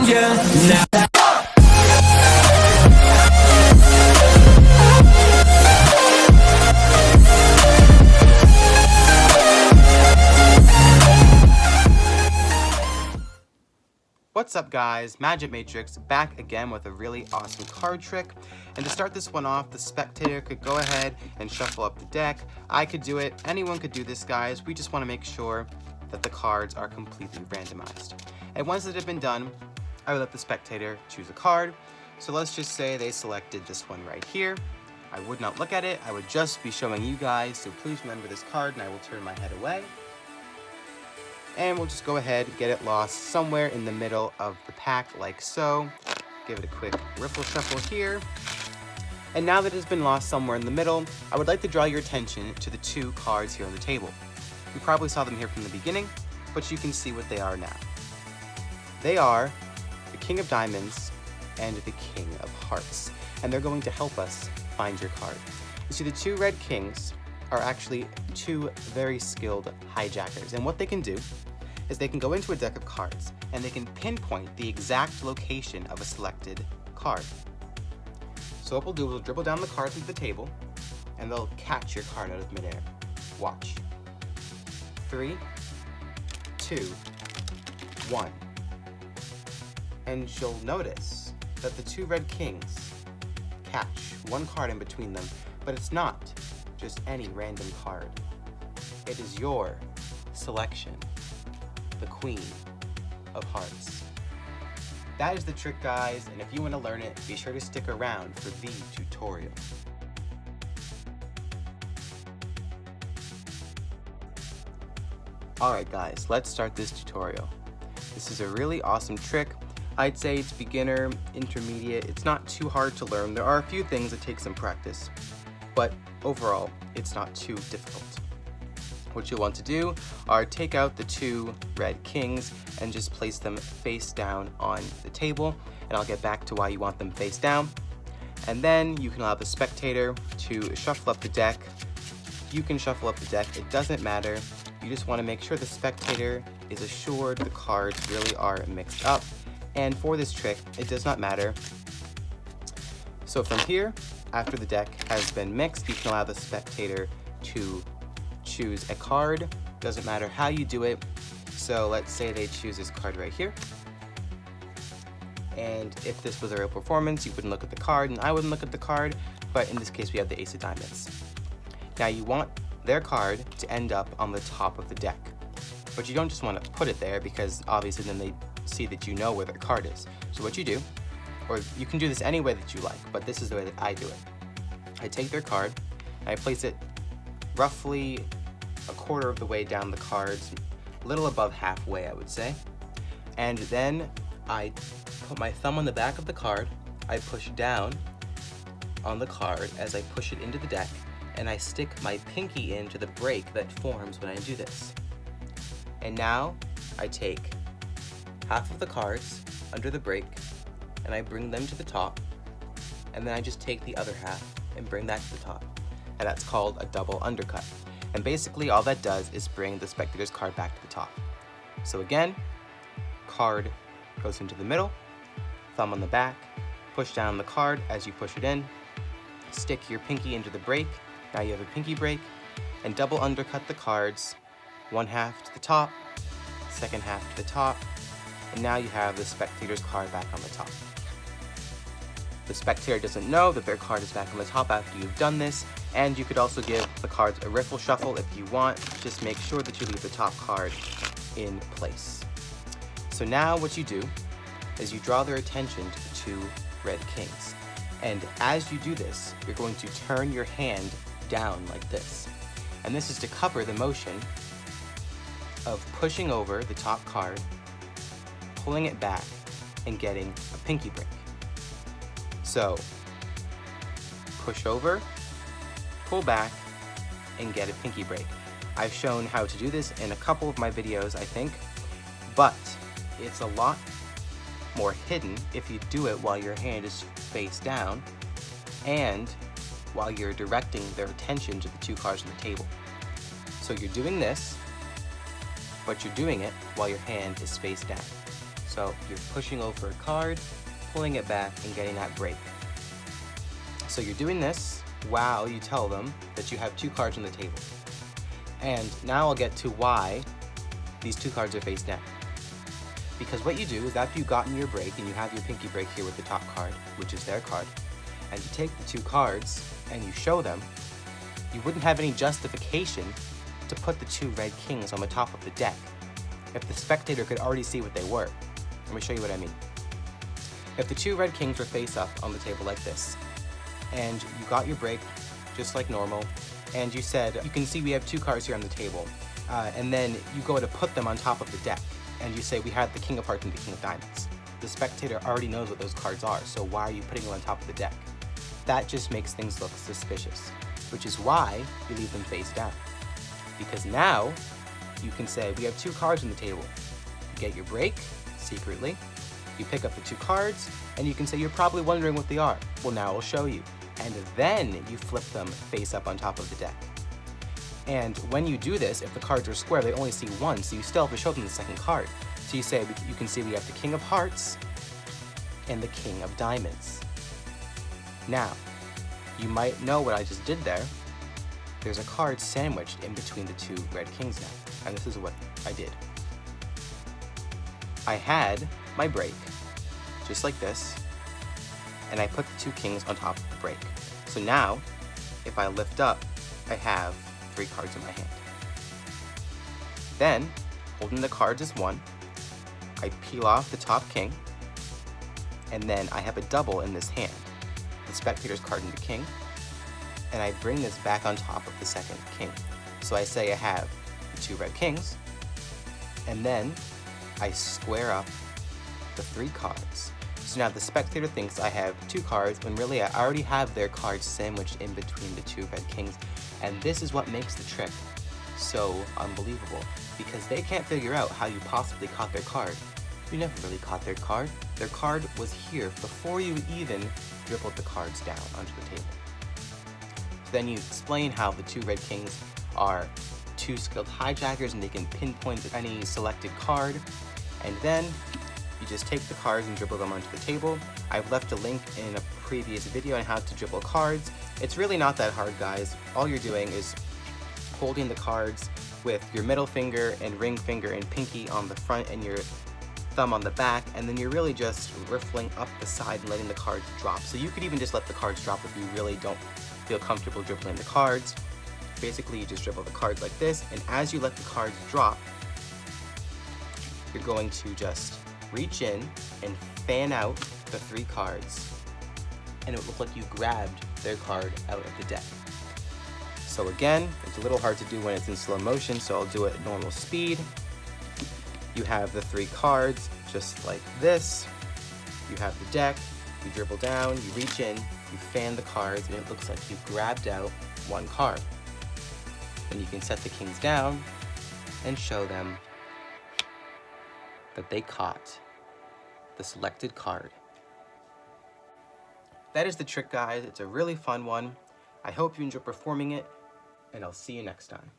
around you now. What's up guys, Magic Matrix back again with a really awesome card trick. And to start this one off, the spectator could go ahead and shuffle up the deck. I could do it, anyone could do this guys. We just want to make sure that the cards are completely randomized. And once it had been done, I would let the spectator choose a card. So let's just say they selected this one right here. I would not look at it, I would just be showing you guys, so please remember this card and I will turn my head away. And we'll just go ahead and get it lost somewhere in the middle of the pack like so. Give it a quick riffle shuffle here. And now that it has been lost somewhere in the middle, I would like to draw your attention to the two cards here on the table. You probably saw them here from the beginning, but you can see what they are now. They are the King of Diamonds and the King of Hearts, and they're going to help us find your card. You see, the two red kings are actually two very skilled hijackers, and what they can do is they can go into a deck of cards and they can pinpoint the exact location of a selected card. So what we'll do is we'll dribble down the cards into the table and they'll catch your card out of midair. Watch. 3, 2, 1. And you'll notice that the two red kings catch one card in between them, but it's not just any random card. It is your selection, the Queen of Hearts. That is the trick guys, and if you want to learn it, be sure to stick around for the tutorial. Alright guys, let's start this tutorial. This is a really awesome trick. I'd say it's beginner, intermediate, it's not too hard to learn. There are a few things that take some practice, but overall, it's not too difficult. What you'll want to do are take out the two red kings and just place them face down on the table, and I'll get back to why you want them face down. And then you can allow the spectator to shuffle up the deck. You can shuffle up the deck, it doesn't matter. You just want to make sure the spectator is assured the cards really are mixed up. And for this trick, it does not matter. So from here, after the deck has been mixed, you can allow the spectator to choose a card. Doesn't matter how you do it. So let's say they choose this card right here. And if this was a real performance, you wouldn't look at the card and I wouldn't look at the card, but in this case we have the Ace of Diamonds. Now you want their card to end up on the top of the deck, but you don't just want to put it there because obviously then they see that you know where their card is. So what you do, or you can do this any way that you like, but this is the way that I do it. I take their card, and I place it roughly a quarter of the way down the cards, a little above halfway I would say, and then I put my thumb on the back of the card, I push down on the card as I push it into the deck, and I stick my pinky into the break that forms when I do this. And now I take half of the cards under the break and I bring them to the top, and then I just take the other half and bring that to the top, and that's called a double undercut. And basically all that does is bring the spectator's card back to the top. So again, card goes into the middle, thumb on the back, push down the card as you push it in, stick your pinky into the break, now you have a pinky break, and double undercut the cards, one half to the top, second half to the top, and now you have the spectator's card back on the top. The spectator doesn't know that their card is back on the top after you've done this, and you could also give the cards a riffle shuffle if you want. Just make sure that you leave the top card in place. So now what you do is you draw their attention to the two red kings. And as you do this, you're going to turn your hand down like this. And this is to cover the motion of pushing over the top card, pulling it back, and getting a pinky break. So, push over, pull back, and get a pinky break. I've shown how to do this in a couple of my videos, I think, but it's a lot more hidden if you do it while your hand is face down and while you're directing their attention to the two cards on the table. So you're doing this, but you're doing it while your hand is face down. So you're pushing over a card, pulling it back, and getting that break. So you're doing this while you tell them that you have 2 cards on the table. And now I'll get to why these 2 cards are face down. Because what you do is after you've gotten your break, and you have your pinky break here with the top card, which is their card, and you take the 2 cards and you show them, you wouldn't have any justification to put the 2 red kings on the top of the deck if the spectator could already see what they were. Let me show you what I mean. If the 2 red kings were face up on the table like this, and you got your break just like normal, and you said, you can see we have 2 cards here on the table, and then you go to put them on top of the deck, and you say we had the king of hearts and the king of diamonds. The spectator already knows what those cards are, so why are you putting them on top of the deck? That just makes things look suspicious, which is why you leave them face down. Because now, you can say, we have 2 cards on the table. You get your break, secretly, you pick up the 2 cards, and you can say, you're probably wondering what they are. Well, now I'll show you. And then you flip them face up on top of the deck. And when you do this, if the cards are square, they only see 1, so you still have to show them the second card. So you say, you can see we have the king of hearts and the king of diamonds. Now, you might know what I just did there. There's a card sandwiched in between the 2 red kings now, and this is what I did. I had my break, just like this, and I put the 2 kings on top of the break. So now, if I lift up, I have 3 cards in my hand. Then, holding the cards as 1, I peel off the top king, and then I have a double in this hand. The spectator's card and the king, and I bring this back on top of the second king. So I say I have the 2 red kings, and then I square up the 3 cards. So now the spectator thinks I have 2 cards, when really I already have their cards sandwiched in between the 2 red kings. And this is what makes the trick so unbelievable, because they can't figure out how you possibly caught their card. You never really caught their card. Their card was here before you even dribbled the cards down onto the table. So then you explain how the 2 red kings are 2 skilled hijackers and they can pinpoint any selected card. And then you just take the cards and dribble them onto the table. I've left a link in a previous video on how to dribble cards. It's really not that hard, guys. All you're doing is holding the cards with your middle finger and ring finger and pinky on the front and your thumb on the back, and then you're really just riffling up the side and letting the cards drop. So you could even just let the cards drop if you really don't feel comfortable dribbling the cards. Basically, you just dribble the cards like this, and as you let the cards drop, you're going to just reach in and fan out the 3 cards, and it would look like you grabbed their card out of the deck. So again, it's a little hard to do when it's in slow motion, so I'll do it at normal speed. You have the 3 cards, just like this. You have the deck, you dribble down, you reach in, you fan the cards, and it looks like you grabbed out 1 card. Then you can set the kings down and show them that they caught the selected card. That is the trick, guys. It's a really fun one. I hope you enjoy performing it, and I'll see you next time.